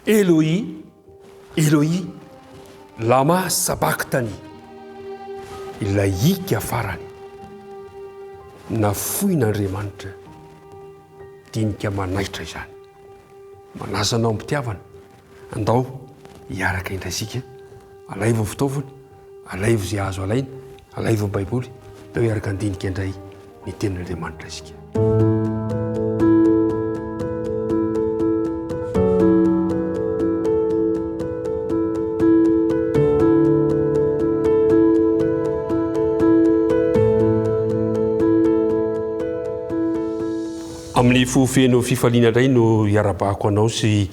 Eloi, Eloi, lama sabaktany. Ilay hika farany nafoin'Andriamanitra dinika manaitra izany. Manazanao am-pitiavana, andao hiaraka indrasika, alaivo fitaovana, alaivo zay azo alaina, alaivo baiboly, dao hiaraka andinika indray ny tenin'Andriamanitra isika. Amin'ny fofeno fifaliana indray no hiarabako anao sy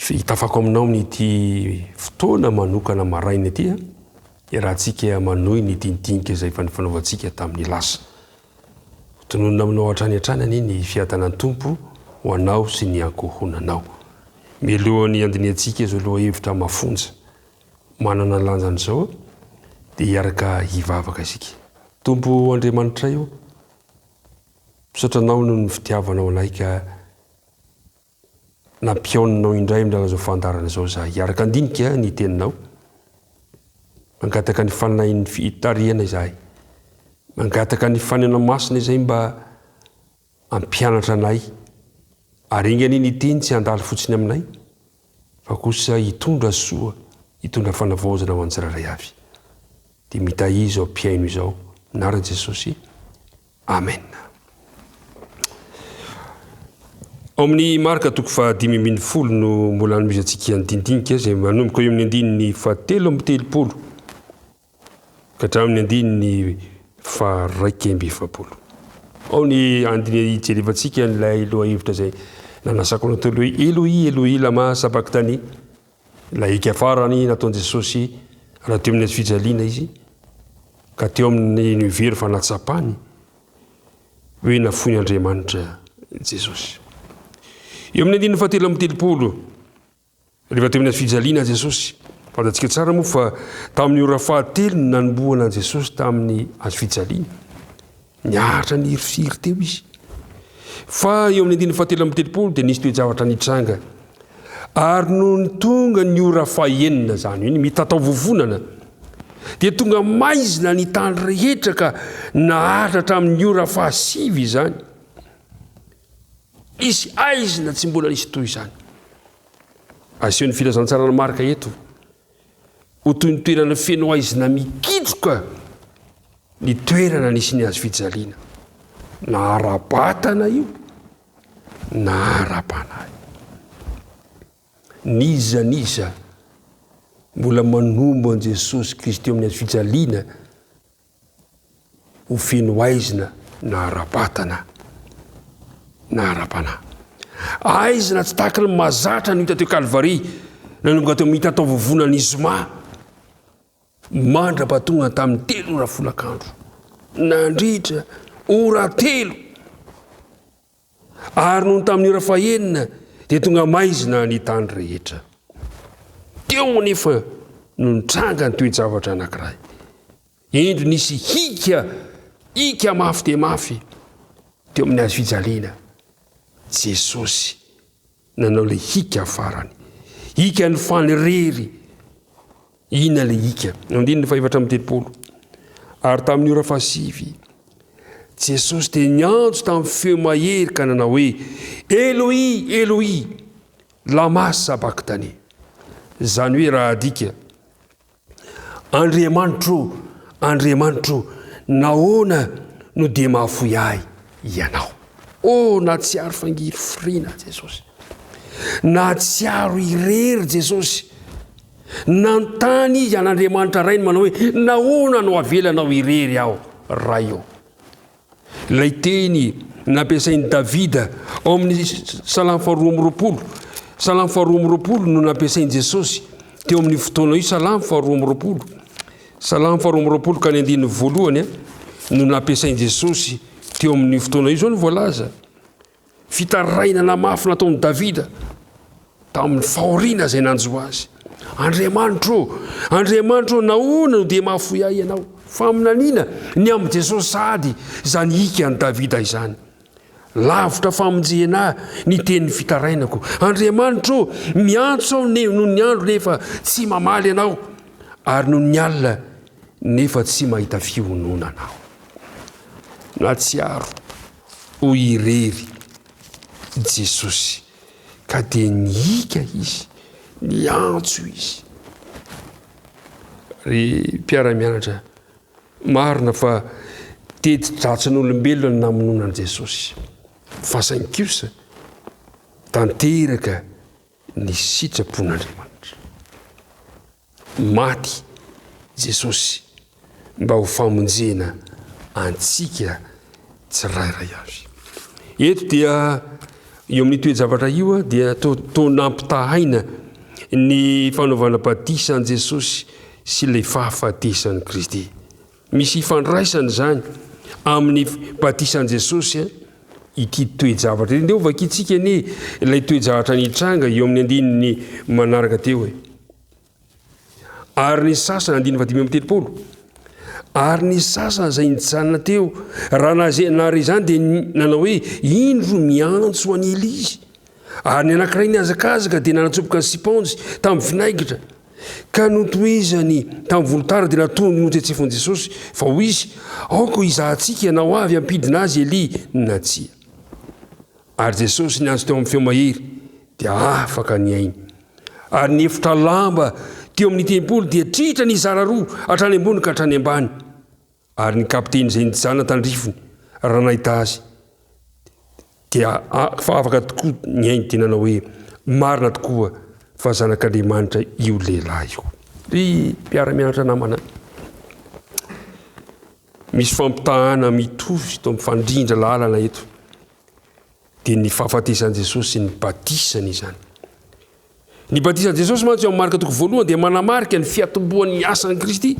hitafako aminao nyity fotoana manokana maraina ity iarahantsika manohy ny dindinika izay efa nifanaovantsika tamin'ny lasa. Tononona aminao hatrany hatranany ny fiadanan'ny Tompo ho anao sy ny ankohonanao. Mialohan'ny andiniantsika izao loha hevitra mafonja manana lanjan'izao dia hiaraka hivavaka isika. Tompo Andriamanitra io, misotranao no ny fitiavanao anay ka nampiaoninao indray amin'ny lalazao fandarana izao zahay. Hiaraka andinika ny teninao, mangataka ny fanahin'ny fitariana izahay, mangataka ny fanena masina izay mba ampianatra anay, aringany ny teny tsy handalo fotsiny aminay, fa kosa hitondra soa, hitondra fanavaozana ho an'tsirairay avy. Dia mitahiry izao mpiaino izao, anaran'i Jesosy. Amen. Ao amin'ny marika toko 5:10 no mbola hanomeza antsika ny dindinika izay manomboka eo amin'ny 7:30 ka hatramin'ny 2:7. Ao ny andiny hijerevantsika n'ilay loha hevitra izay nanasako anao teo hoe Eloi, Eloi, lama sabaktany. Ilay hika farany nataon'i Jesosy raha teo amin'ny fijaliana izy ka teo amin'ny nivery fanatsapany hoe nafoin'Andriamanitra Jesosy. Eo amin'ny 7:30 rehefa teo amin'ny fijaliana Jesosy, fantatsika tsara moa fa tamin'ny ora fahatelo no nanomboana Jesosy tamin'ny azo fijaliana. Niaritra ny hirisiry teo izy. Fa eo amin'ny 7:30 dia nisy toe-javatra nitranga. Ary no ny tonga ny ora fahenina zany iny mitatao vovonana, dia tonga maizina ny tany rehetra ka naharitra hatramin'ny ora fahasivy izany. Isy aizina tsy mbola nisy toy izany. Aseho ny filazantsarana marika eto ho toy ny toerana feno aizina mikitroka ny toerana nisy ny azo fijaliana. Nahara-batana io, nahara-panahy. Niza mbola manombo an Jesosy Kristy amin'ny azo fijaliana ho feno aizina, nahara-batana, nahara-panahy. Aizina tsy tahaka ny mazatra no hita teo Kalvaria, nanomboka teo mitatao vovonana Izoma, mandra-patonga tamin'ny 3 ora folakandro, nandritra ora 3. Ary noho tamin'ny ora fahenina dia tonga maizina ny tany rehetra. Teo nefa no nitranga ny toe-javatra anankiray. Indro nisy hika mafy dia mafy teo amin'ny azo fijaliana. Jesosy nanao le hika farany, hika ny fanerery. Ina le hika? Andininy 7:30. Ary tamin'ny ora fahasivy, Jesosy dia niantso tamin'ny feo mahery ka nanao hoe Eloi, Eloi, lama sabaktany. Zany hoe raha adika, Andriamanitro, Andriamanitro, nahoana no dia mahafoy ahy ianao? Na tsiaro fangiry firiana Jesosy, na tsiaro irery Jesosy, nantany izy an'Andriamanitra rainy manao hoe nahoana no avelanao irery aho raha io? Ilay teny nampiasain'i Davida ao amin'ny Salamo 2:20, Salamo 2:20 no nampiasain'i Jesosy teo amin'ny fotoana io. Salamo 2:20, Salamo 2:20 ka ny 1:9 no nampiasain'i Jesosy teo amin'ny fotoana io. Zao no voalaza fitarainana mafy nataon'i Davida tamin'ny fahoriana izay nanjo azy. Andriamanitro, Andriamanitro, nahoana no dia mahafoy ahy ianao? Fa aminanina ny amin'ny Jesosy sady izany hika ny Davida izany. lavitra famonjena ny tenin'ny fitarainako. Andriamanitra miantso aho noho ny andro nefa tsy mamaly anao, ary noho ny alina nefa tsy mahita fihonona anao. Natsiaro ho irery Jesosy ka dia niika izy, niantso izy. Ry mpiara-mianatra, marina fa teti-dratsan'olombelona ny namononan'i Jesosy. Fa saingy kosa tanteraka ny sitrapon'Andriamanitra. Maty Jesosy mba ho famonjena antsika tsirairay avy. Eto dia eo amin'ny toe-javatra io dia toa nampitahaina ny fanaovana batisa an' Jesosy sy ilay fahafatesan'i Kristy. Misy ifandraisana zany amin'ny batisa an' Jesosy ity toe-javatra. Indeo vakitsika ny ilay toe-javatra nitranga eo amin'ny andininy manaraka teo hoe ary ny sasana andiny 5:30. Ary ny sasana izay nijanona teo raha nary izany dia nanao hoe indro miantso an'ily izy. Ary ny anankiray ny azakazaka dia nanatsopoka ny siponjy tamin'ny vinaingitra ka notoezany tamin'ny volotara dia natono notetsefon'i Jesosy fa ho izy aoko izahantsika ianao avy ampidina azy Eli na tsia. Ary Jesosy niantso teo amin'ny feo mahery dia afaka ny ainy. Ary ny efitra lamba teo amin'ny tempoly dia tritra ny zara roa hatrany ambony ka hatrany ambany. Ary ny kapiteny izay nijanona tandrifony raha nahita azy dia fa afaka tokoa ny ainy dia nanao hoe marina tokoa fa zanak'Andriamanitra io lehilahy io. Ry mpiara-mianatra namana, misy fampitahana mitovy to amin'ny fandrindra lalana eto dia ny fahafatesan'i Jesosy sy ny batisany izany. Ny batisan'i Jesosy mantsy eo amin'ny marika toko voalohany dia manamarika ny fiatombohan'ny asan'i Kristy.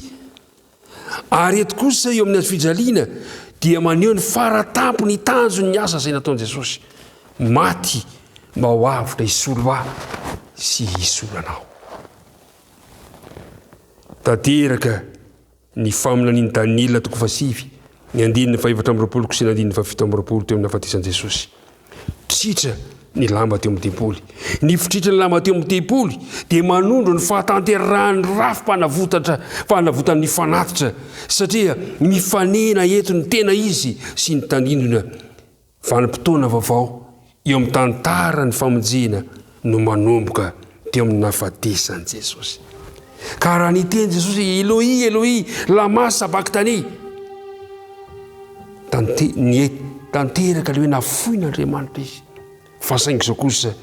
Ary eto kosa eo amin'ny azo fijaliana dia maneho ny faratampo ny tanjony asa izay nataon'i Jesosy. Maty mba ho avitra hisolo aho sy hisolo anao. Tanteraka ny faminanian'i Daniela toko 9, ny 4:20 sy ny 7:20 teo amin'ny hafatesan'i Jesosy. Tritra ny lamba teo amin'ny tempoly. Ny fitritra ny lamba teo amin'ny tempoly dia manondro ny fahatanterahany fanavotan'ny fanatitra satria mifanena eto ny tena izy sy ny tandindona vanim-potoana vaovao eo amin'ny tantara ny famonjena no manomboka teo amin'ny hafatesan'i Jesosy. Ka raha niteny Jesosy Eloi Eloi lama sabakitany, tanteraka le hoe nafoin'Andriamanitra izy. Fa saingy izao kosa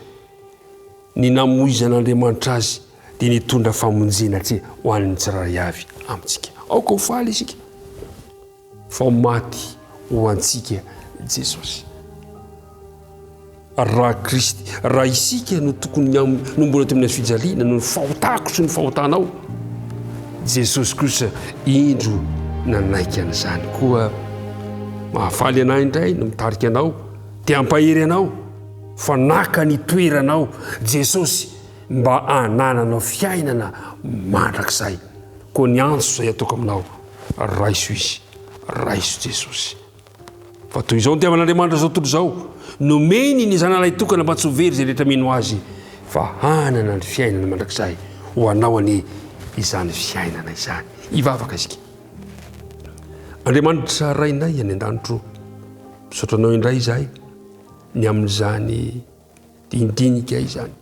ny namoizan'Andriamanitra azy dia nitondra famonjena ho an'ny tsirairay avy amintsika. Aoka ho faly isika fa maty ho antsika Jesosy. Raha isika no tokony no mbola teo amin'ny azo fijaliana no fahotako sy ny fahotanao, Jesosy kosa indro nanaiky an'izany koa mahafaly anay indray no mitarika anao dia ampahery anao fa naka ny toeranao Jesosy mba hanananao fiainana mandrakizay. Koa ny antso izay ataoko aminao raiso izy, raiso Jesosy. Fa toy izao ny tiavan'Andriamanitra zao tontolo izao, nomeny ny zanalay tokana mba tsy ho very izay rehetra mino azy fa hanana ny fiainana mandrakizay ho anao any izany fiainana izany. Ivavaka isika. Andriamanitra rainay any an-danitro, misaotra anao indray izahay ny amin'izany dindinika izany.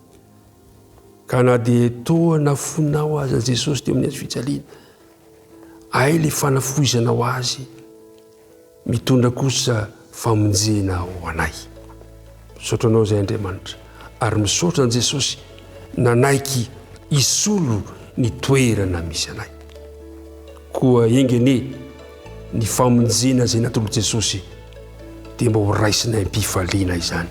Ka na dia toa nafonao azy Jesosy teo amin'ny azo fijaliana, ay le fanafoizanao azy mitondra kosa famonjena ho anay. Misaotra anao izay Andriamanitra, ary misaotra an' Jesosy nanaiky hisolo ny toerana misy anay. Koa engene ny famonjena izay natolo Jesosy dia mba ho raisinay am-pifaliana izany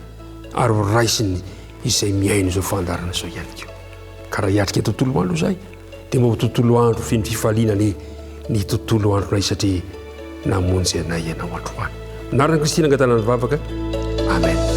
ary ho raisiny izay miaino izao fandarana izao ihany koa. Ka raha hiatrika tontolo andro izay dia mba ho tontolo andro feno fifaliana ny tontolo andronay satria namonjy anay ianao androany. Naran'i Kristy nangatanany vavaka. Amen.